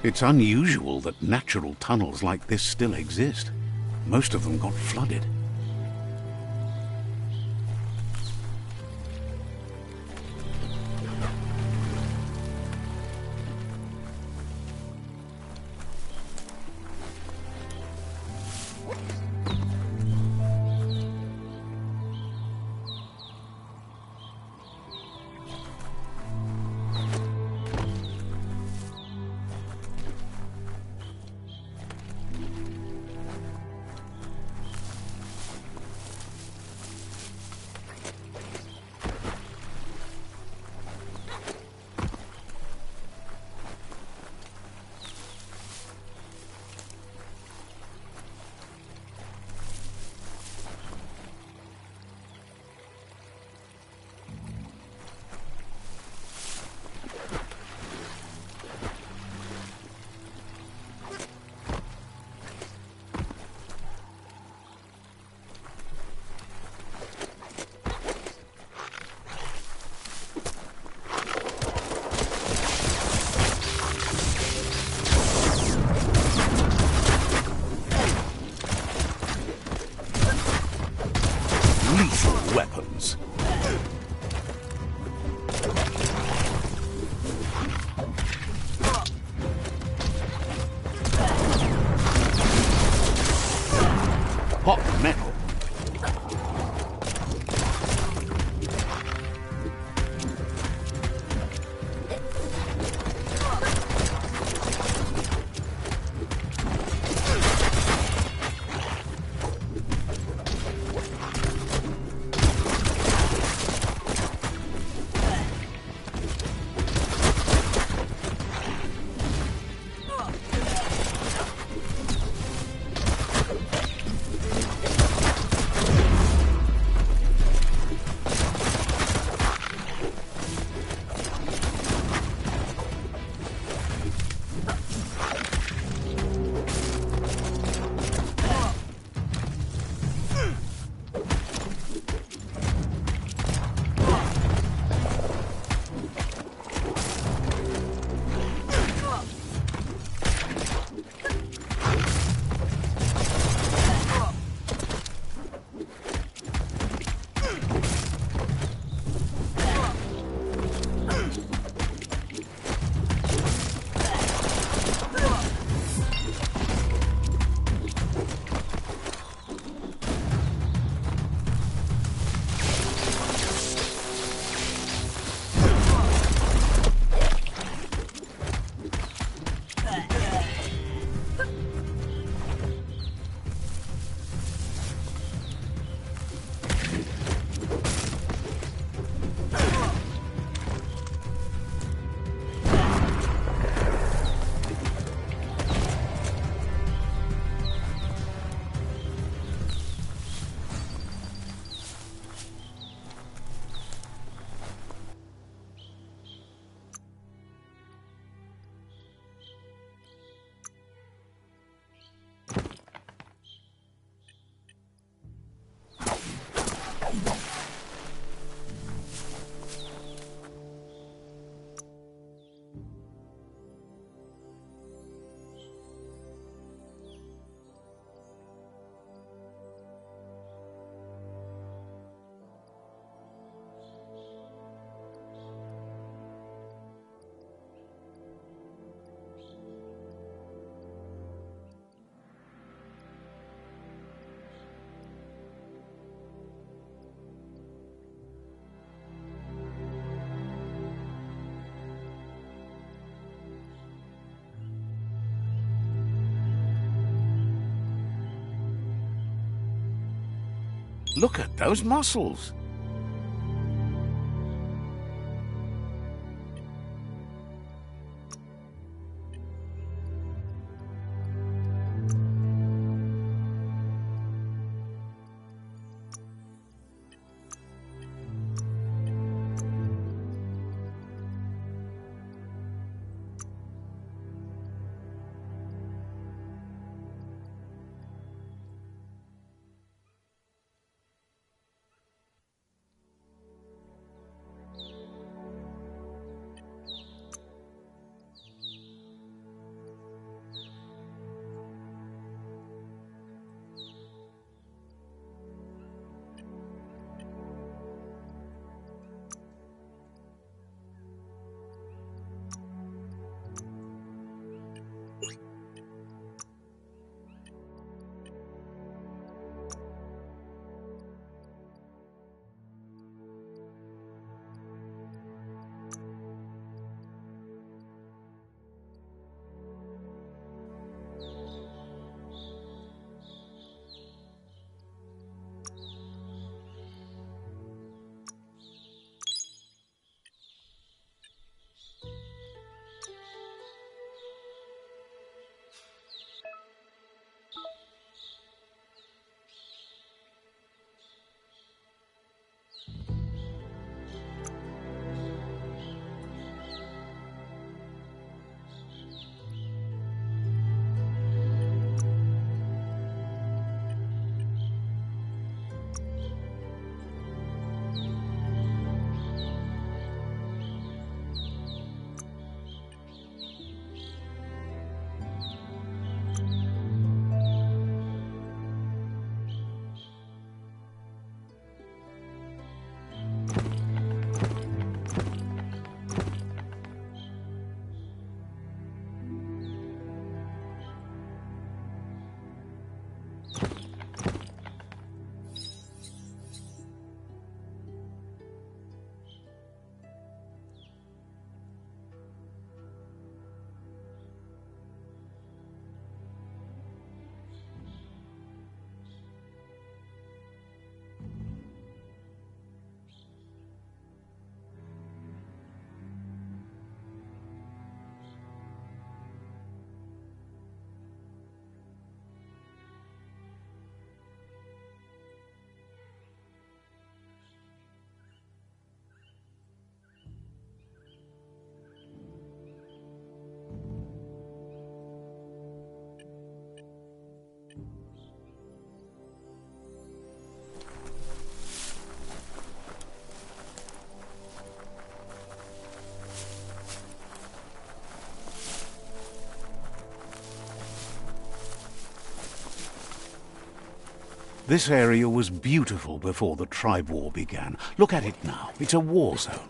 It's unusual that natural tunnels like this still exist. Most of them got flooded. Lethal weapons. Hot metal. Look at those muscles. This area was beautiful before the tribe war began. Look at it now. It's a war zone.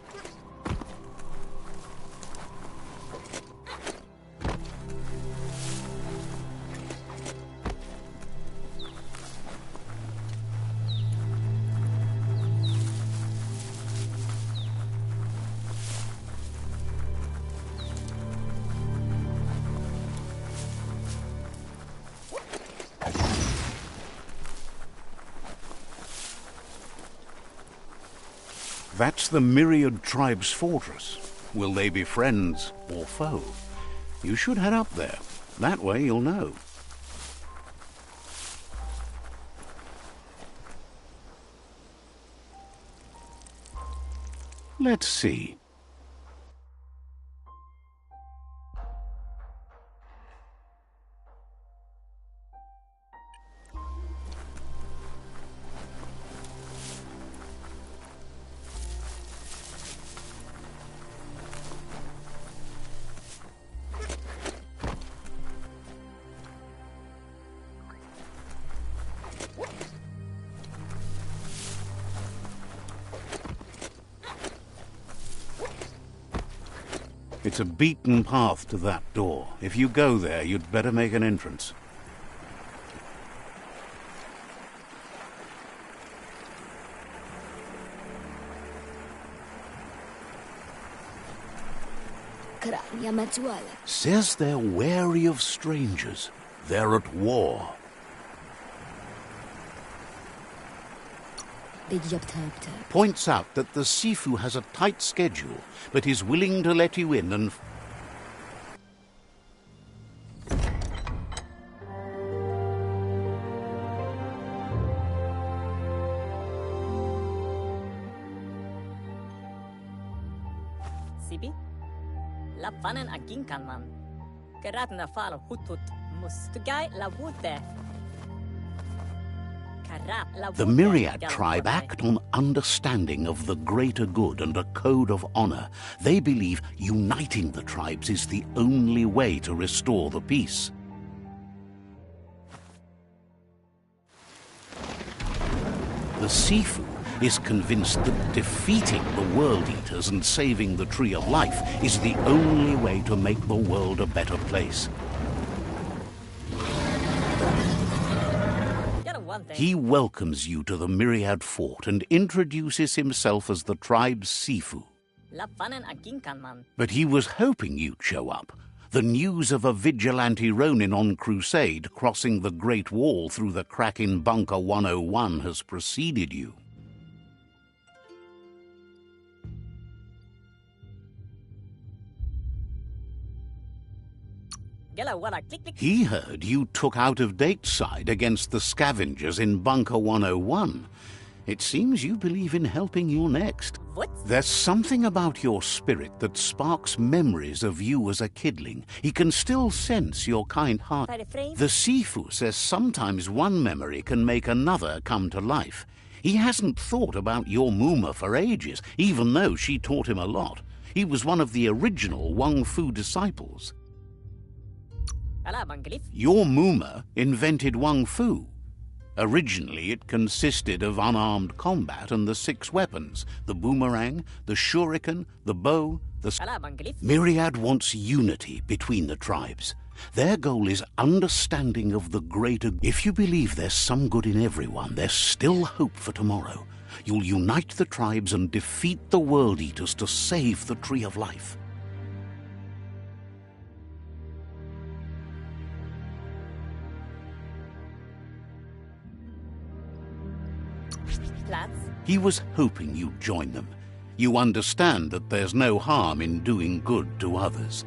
That's the Myriad tribe's fortress. Will they be friends or foe? You should head up there. That way you'll know. Let's see. It's a beaten path to that door. If you go there, you'd better make an entrance. Says they're wary of strangers. They're at war. Points out that the Sifu has a tight schedule, but is willing to let you in and... Sibi? La fanen aginkan man. Gerat na fal hutut mustugai la wute. The Myriad tribe act on understanding of the greater good and a code of honor. They believe uniting the tribes is the only way to restore the peace. The Sifu is convinced that defeating the World Eaters and saving the Tree of Life is the only way to make the world a better place. He welcomes you to the Myriad Fort and introduces himself as the tribe's Sifu. But he was hoping you'd show up. The news of a vigilante Ronin on crusade crossing the Great Wall through the crack in Bunker 101 has preceded you. He heard you took out-of-date side against the scavengers in Bunker 101. It seems you believe in helping your next. What? There's something about your spirit that sparks memories of you as a kidling. He can still sense your kind heart. The Sifu says sometimes one memory can make another come to life. He hasn't thought about your Muma for ages, even though she taught him a lot. He was one of the original Wang Fu disciples. Your Muma invented Wang Fu. Originally, it consisted of unarmed combat and the 6 weapons, the boomerang, the shuriken, the bow, the... Myriad wants unity between the tribes. Their goal is understanding of the greater... If you believe there's some good in everyone, there's still hope for tomorrow. You'll unite the tribes and defeat the World Eaters to save the Tree of Life. He was hoping you'd join them. You understand that there's no harm in doing good to others.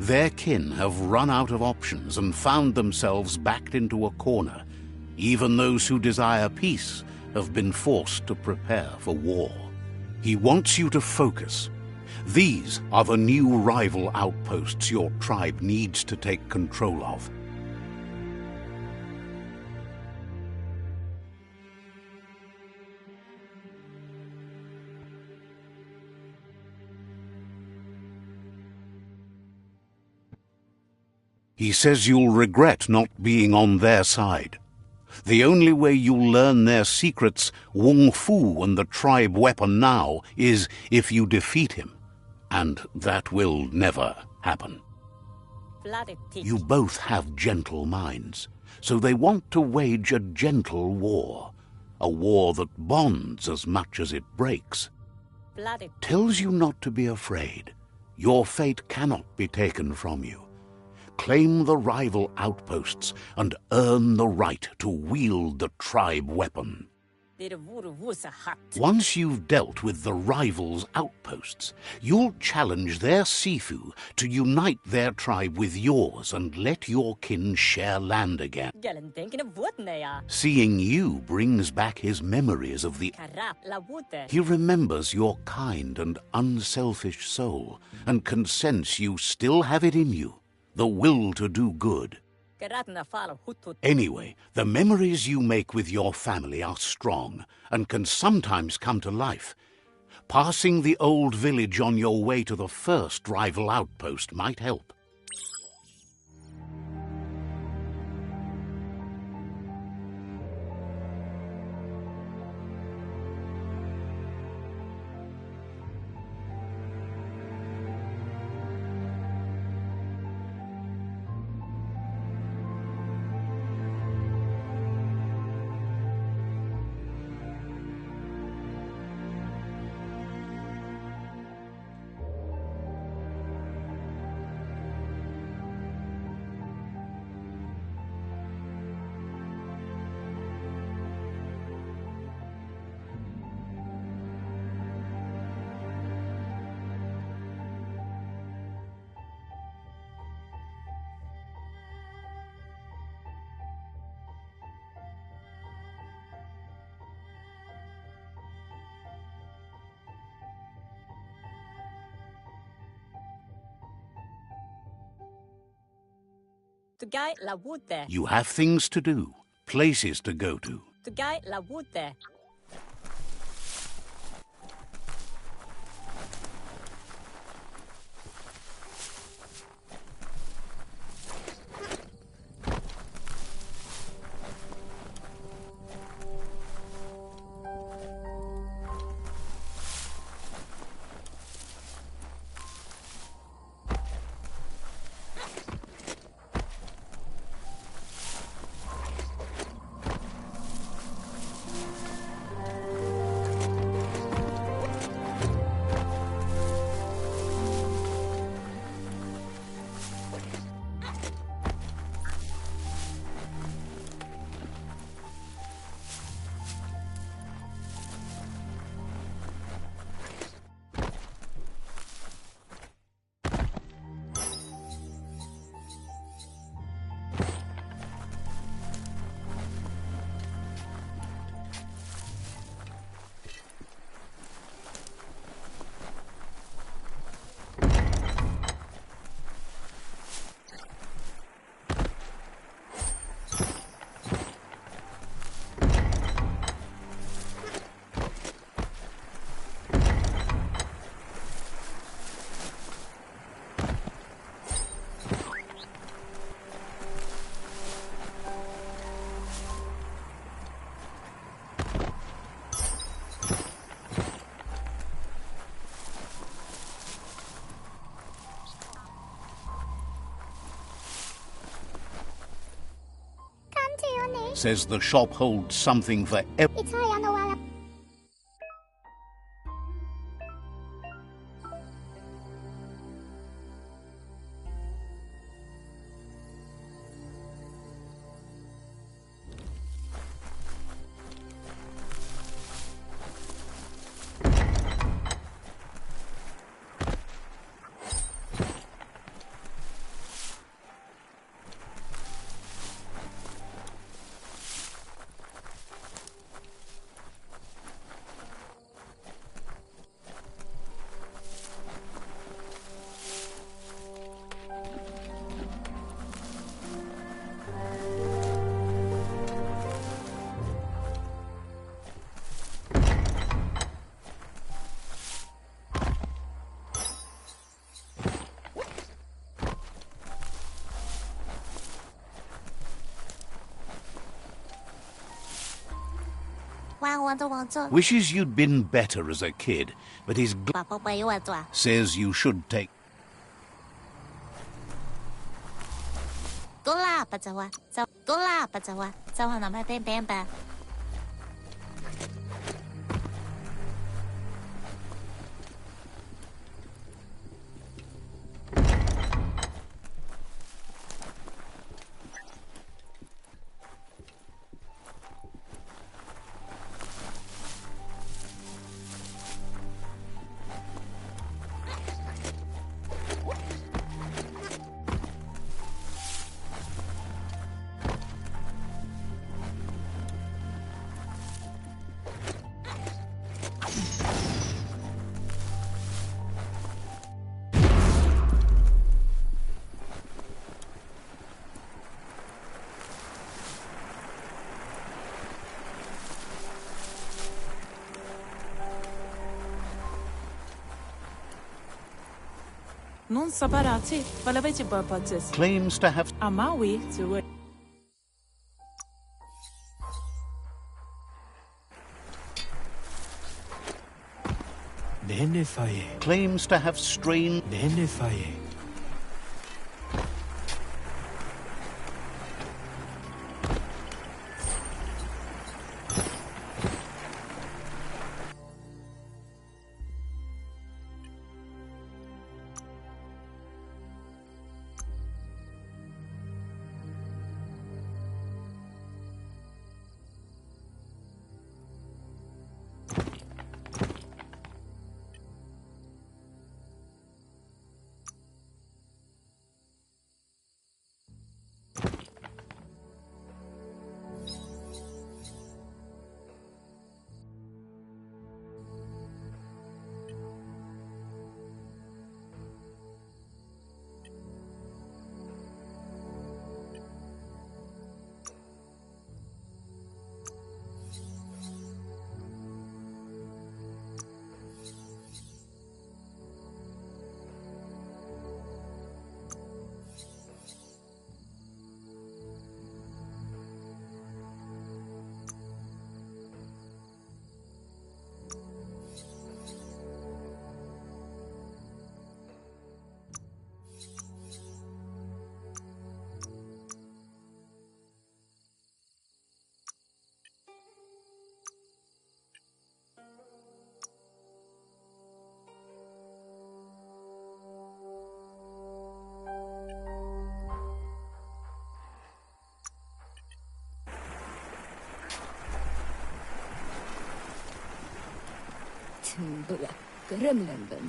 Their kin have run out of options and found themselves backed into a corner. Even those who desire peace have been forced to prepare for war. He wants you to focus. These are the new rival outposts your tribe needs to take control of. He says you'll regret not being on their side. The only way you'll learn their secrets, Wung Fu and the tribe weapon now, is if you defeat him. And that will never happen. You both have gentle minds, so they want to wage a gentle war. A war that bonds as much as it breaks. Tells you not to be afraid. Your fate cannot be taken from you. Claim the rival outposts and earn the right to wield the tribe weapon. Once you've dealt with the rival's outposts, you'll challenge their Sifu to unite their tribe with yours and let your kin share land again. Seeing you brings back his memories of the... He remembers your kind and unselfish soul and can sense you still have it in you, the will to do good. Anyway, the memories you make with your family are strong and can sometimes come to life. Passing the old village on your way to the first rival outpost might help. You have things to do, places to go to. Says the shop holds something for Wishes you'd been better as a kid, but his says you should take. Non separati, palaweci purposes. Claims to have. Amawi to it. Claims to have strained.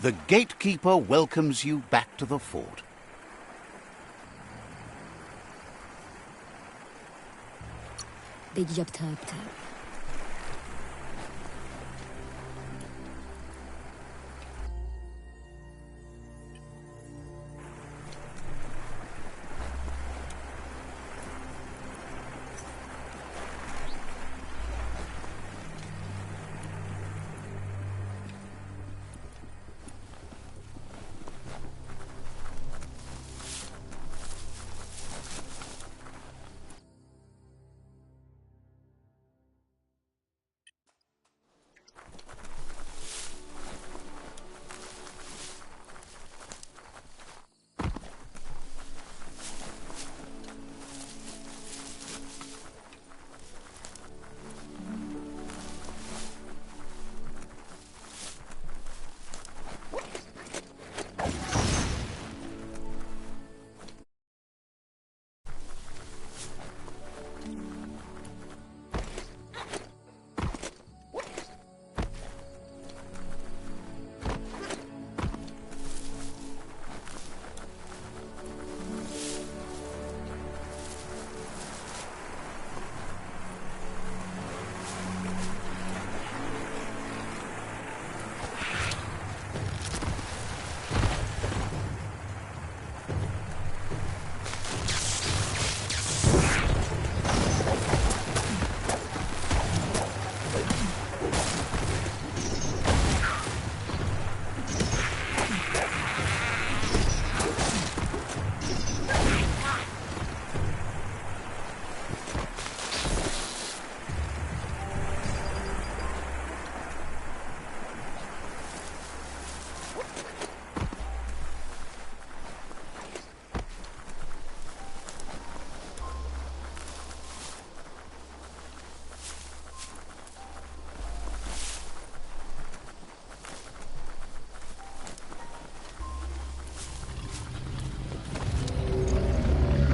The gatekeeper welcomes you back to the fort.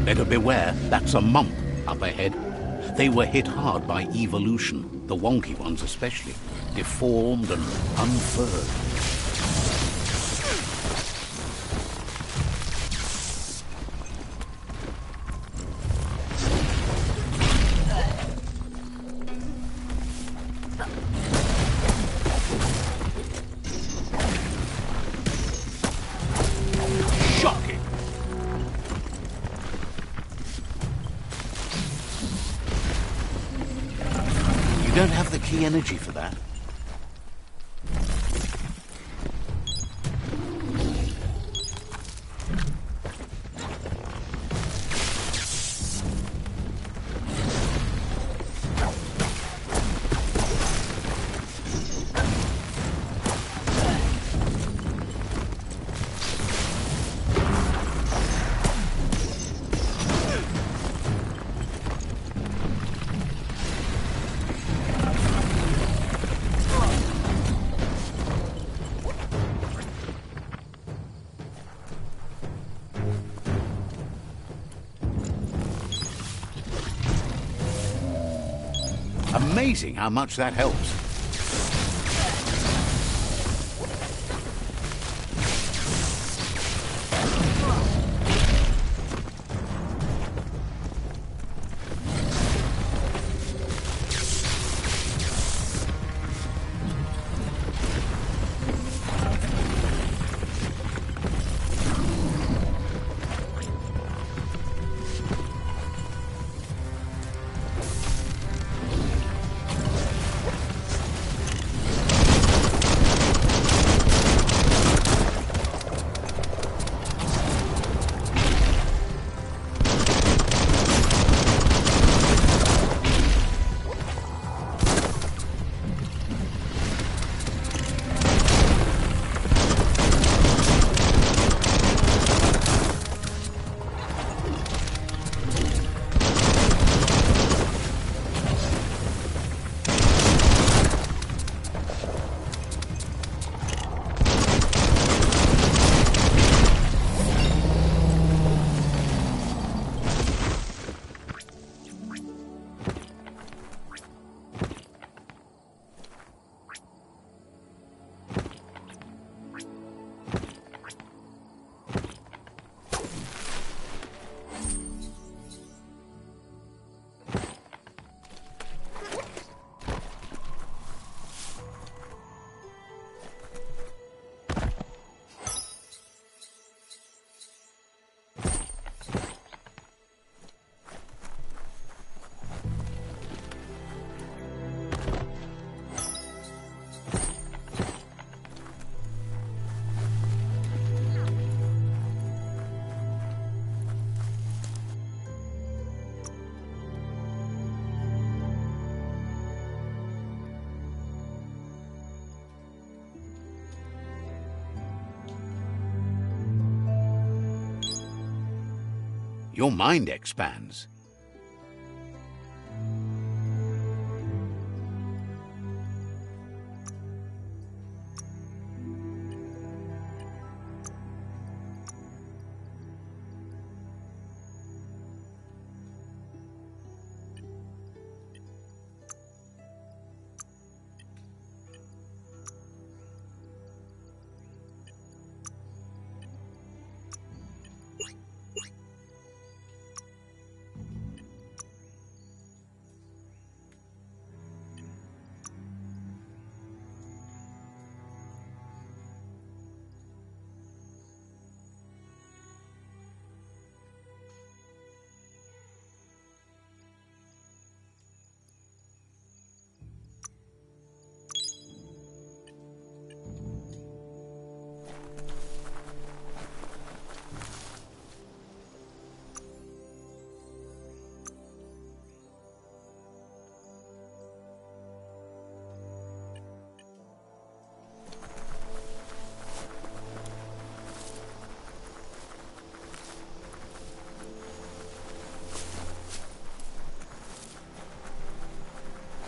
Better beware, that's a mump up ahead. They were hit hard by evolution, the wonky ones especially, deformed and unfurred. You don't have the key energy for that. Amazing how much that helps. Your mind expands.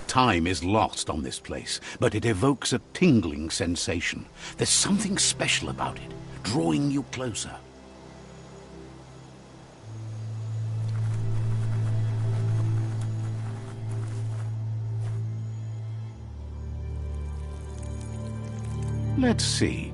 Time is lost on this place, but it evokes a tingling sensation. There's something special about it, drawing you closer. Let's see.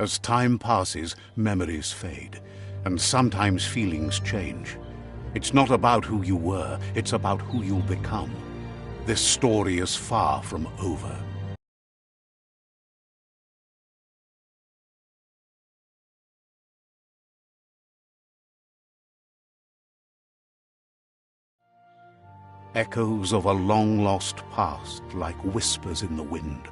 As time passes, memories fade, and sometimes feelings change. It's not about who you were, it's about who you'll become. This story is far from over. Echoes of a long-lost past, like whispers in the wind.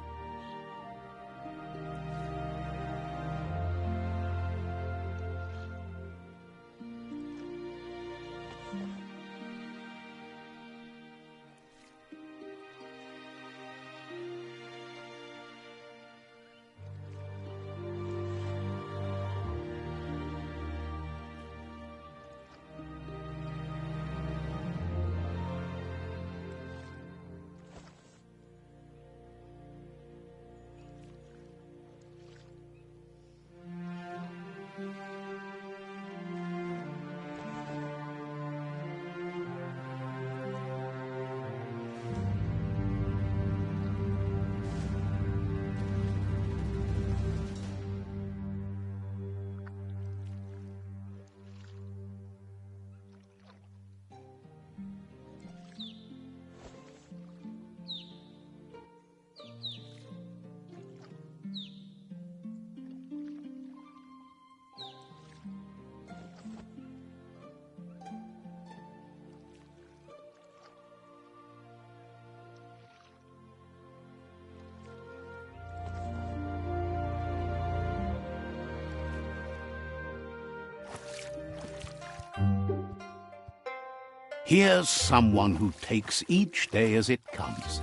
Here's someone who takes each day as it comes.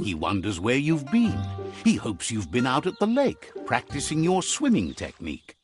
He wonders where you've been. He hopes you've been out at the lake, practicing your swimming technique.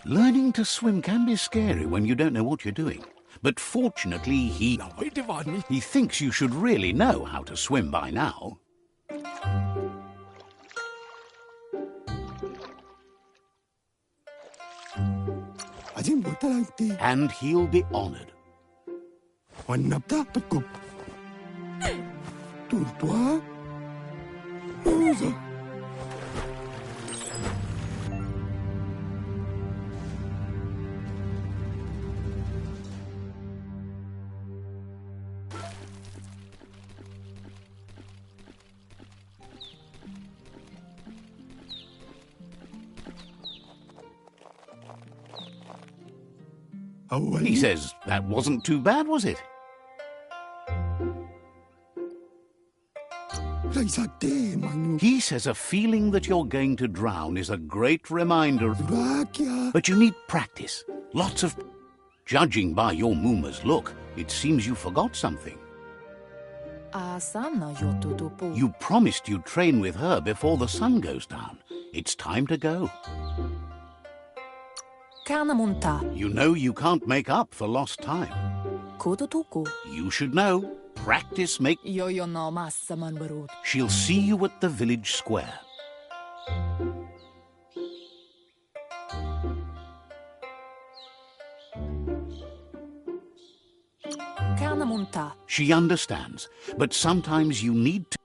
Learning to swim can be scary when you don't know what you're doing. But fortunately, he thinks you should really know how to swim by now. And he'll be honored. He says, that wasn't too bad, was it? He says a feeling that you're going to drown is a great reminder. But you need practice. Lots of... Judging by your Muma's look, it seems you forgot something. You promised you'd train with her before the sun goes down. It's time to go. You know you can't make up for lost time. You should know. Practice make... She'll see you at the village square. She understands, but sometimes you need to...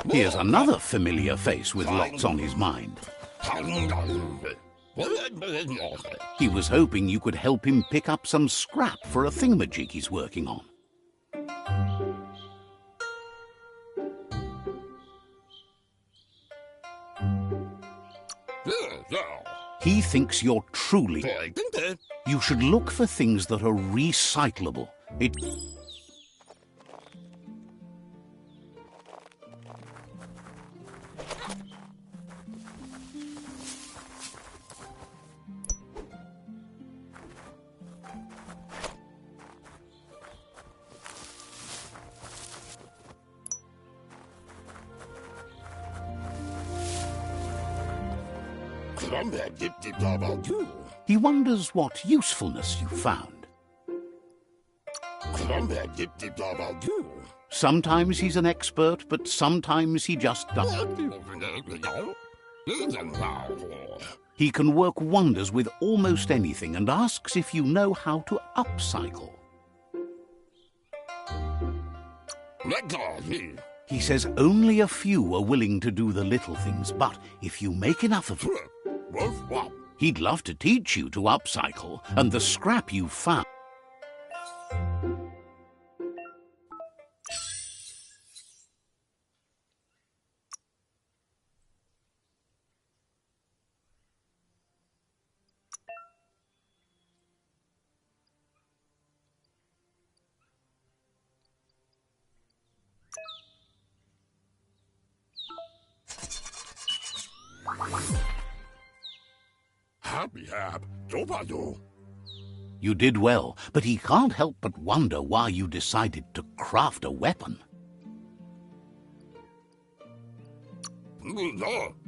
Here's another familiar face with lots on his mind. He was hoping you could help him pick up some scrap for a thingamajig he's working on. He thinks you're truly... You should look for things that are recyclable. He wonders what usefulness you found. Sometimes he's an expert, but sometimes he just doesn't. He can work wonders with almost anything and asks if you know how to upcycle. He says only a few are willing to do the little things, but if you make enough of them, He'd love to teach you to upcycle, and the scrap you found. You did well, but he can't help but wonder why you decided to craft a weapon.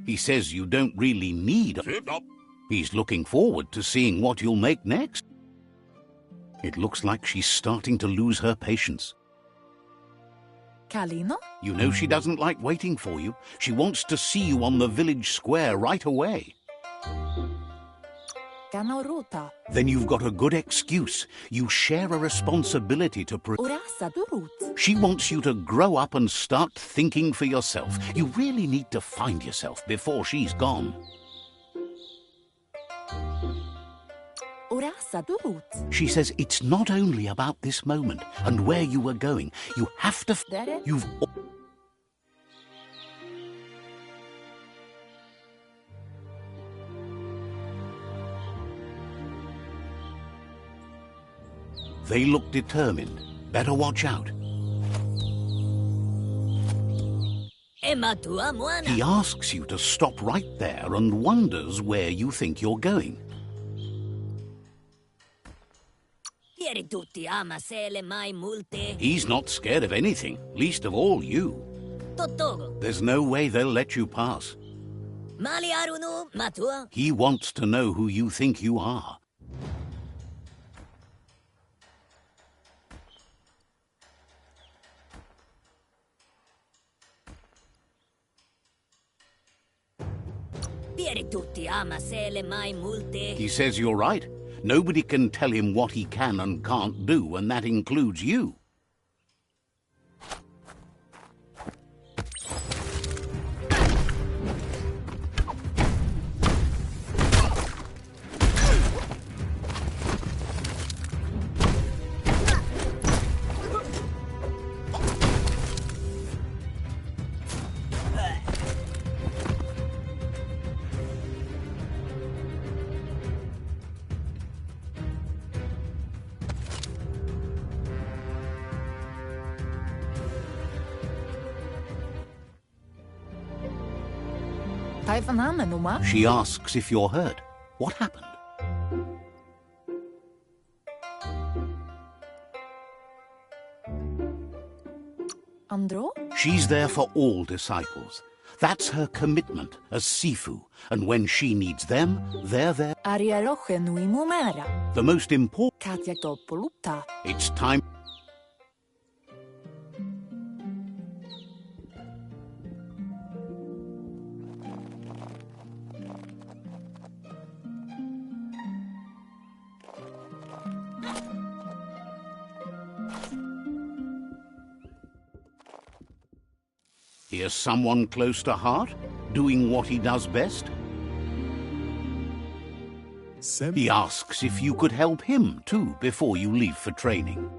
He says you don't really need a... He's looking forward to seeing what you'll make next. It looks like she's starting to lose her patience. Kalino? You know she doesn't like waiting for you. She wants to see you on the village square right away. Kanoruta. Then you've got a good excuse. You share a responsibility to Urasa durut. She wants you to grow up and start thinking for yourself. You really need to find yourself before she's gone. Urasa durut. She says it's not only about this moment and where you were going. You have to... Dere? You've... They look determined. Better watch out. He asks you to stop right there and wonders where you think you're going. He's not scared of anything, least of all you. There's no way they'll let you pass. He wants to know who you think you are. He says you're right. Nobody can tell him what he can and can't do, and that includes you. She asks if you're hurt. What happened? Andro? She's there for all disciples. That's her commitment as Sifu. And when she needs them, they're there. The most important... It's time... Here's someone close to heart, doing what he does best. He asks if you could help him, too, before you leave for training.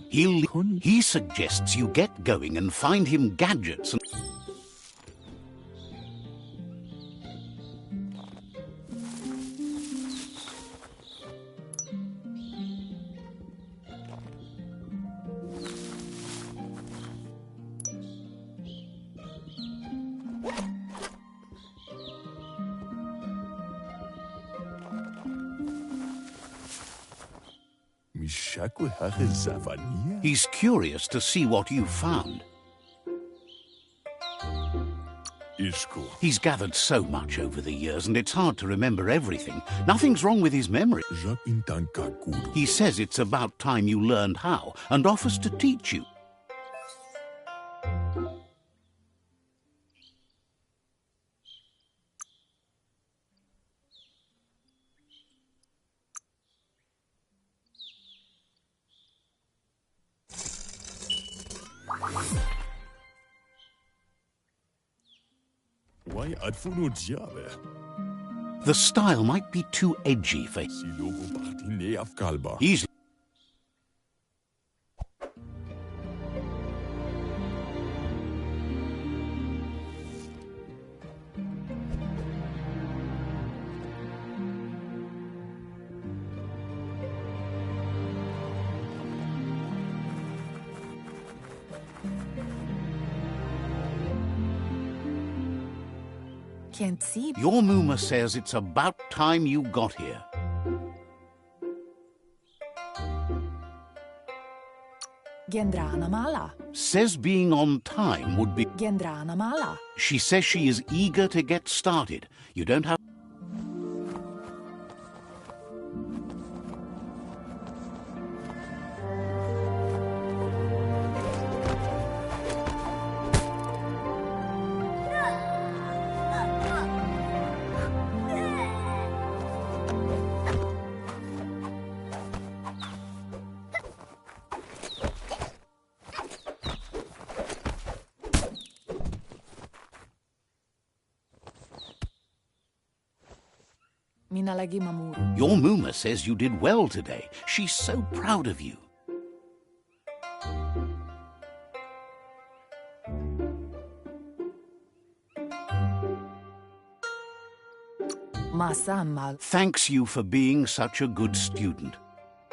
He suggests you get going and find him gadgets and... He's curious to see what you've found. He's gathered so much over the years, and it's hard to remember everything. Nothing's wrong with his memory. He says it's about time you learned how, and offers to teach you. Mai at funudziave. The style might be too edgy for Silogo partine af kalba. easily. Can't see. Your Muma says it's about time you got here. Gendrana mala. Says being on time would be... Gendrana mala. She says she is eager to get started. You don't have... Minä lagi mamuru. Your Muma says you did well today. She's so proud of you. Masammal. Thanks you for being such a good student.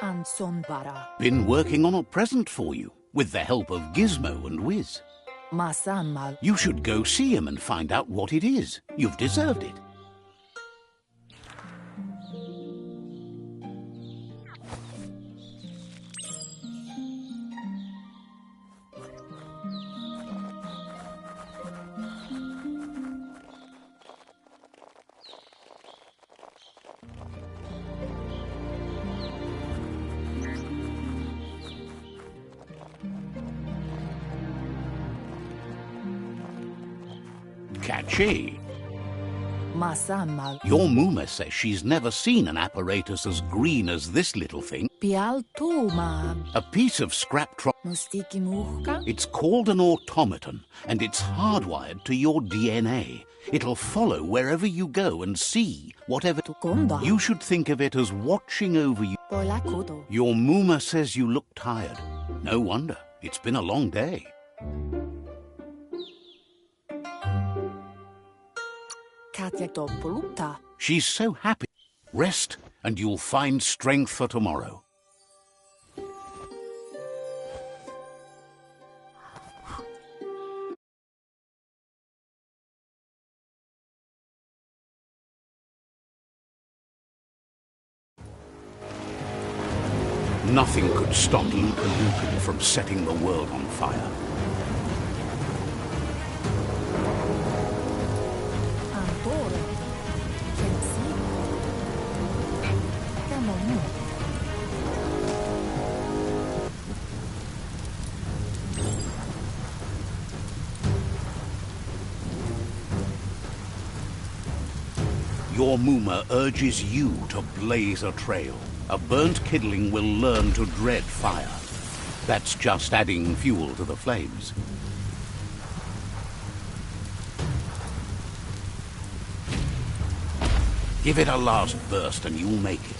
Anson bara. Been working on a present for you, with the help of Gizmo and Wiz. Masammal. You should go see him and find out what it is. You've deserved it. Catchy. Masammal. Your Muma says she's never seen an apparatus as green as this little thing. Pialtuma. A piece of scrap Mustiki muhka. It's called an automaton, and it's hardwired to your DNA. It'll follow wherever you go and see whatever... Tukonda. You should think of it as watching over you. Polakudo. Your Muma says you look tired. No wonder. It's been a long day. Katja Topoluta. She's so happy. Rest, and you'll find strength for tomorrow. Nothing could stop Luka Lukin from setting the world on fire. Antore. Can't see. Come on. Your Muma urges you to blaze a trail. A burnt kidling will learn to dread fire. That's just adding fuel to the flames. Give it a last burst and you'll make it.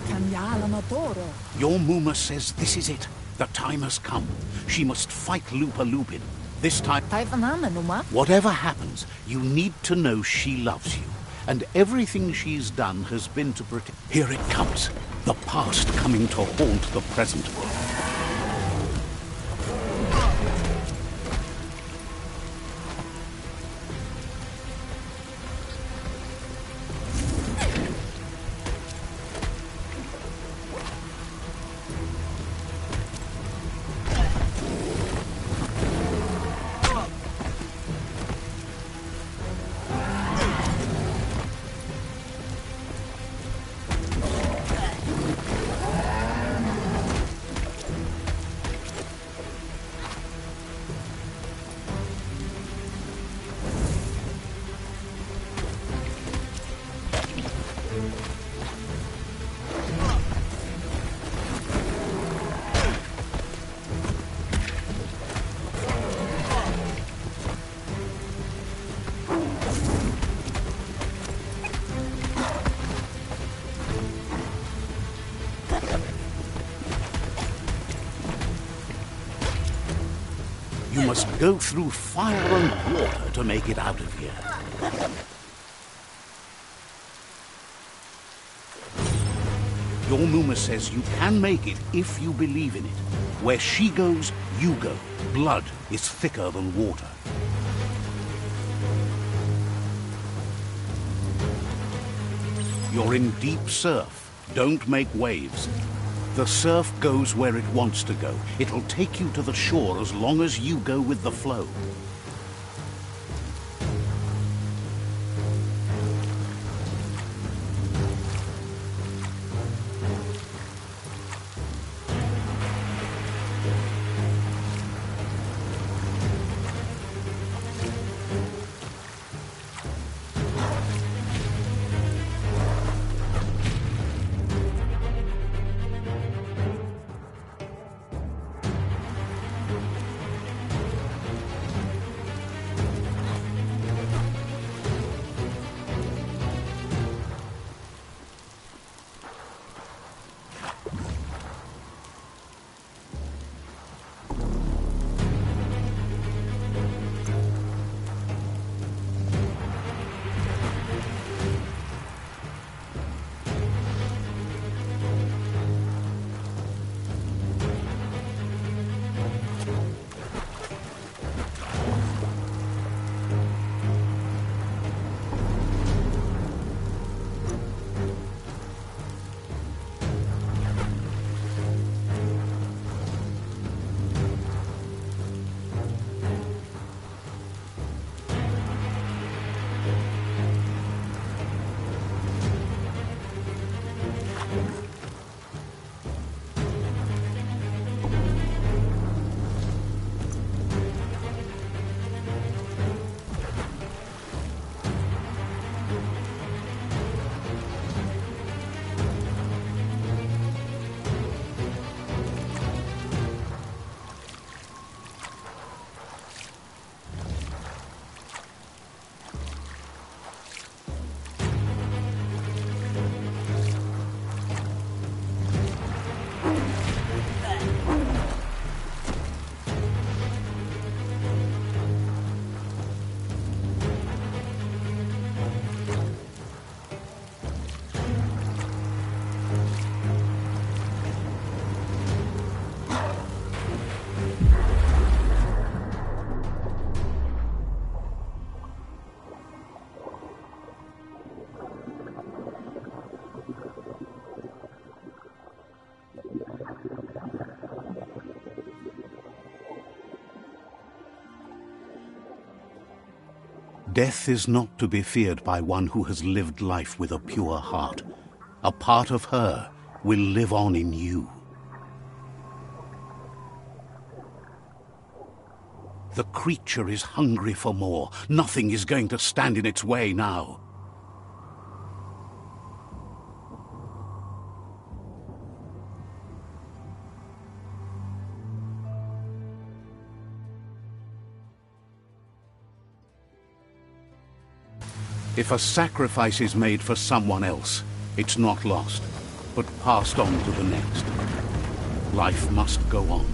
Canyalanatoro. Your Muma says this is it. The time has come. She must fight Lupa Lupin. This time, Taivanamenuma. whatever happens, you need to know she loves you. And everything she's done has been to protect... Here it comes. The past coming to haunt the present. You must go through fire and water to make it out of here. Your Muma says you can make it if you believe in it. Where she goes, you go. Blood is thicker than water. You're in deep surf. Don't make waves. The surf goes where it wants to go. It'll take you to the shore as long as you go with the flow. Death is not to be feared by one who has lived life with a pure heart. A part of her will live on in you. The creature is hungry for more. Nothing is going to stand in its way now. If a sacrifice is made for someone else, it's not lost, but passed on to the next. Life must go on.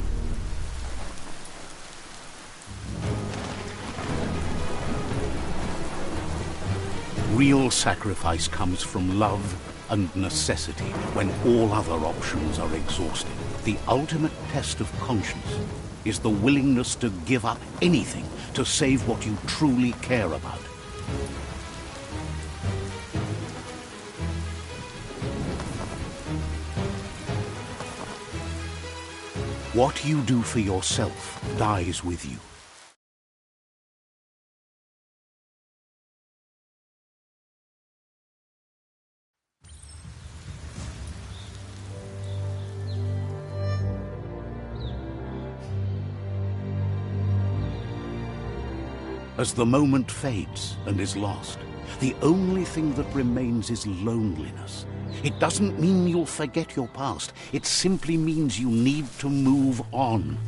Real sacrifice comes from love and necessity when all other options are exhausted. The ultimate test of conscience is the willingness to give up anything to save what you truly care about. What you do for yourself dies with you. As the moment fades and is lost, the only thing that remains is loneliness. It doesn't mean you'll forget your past. It simply means you need to move on.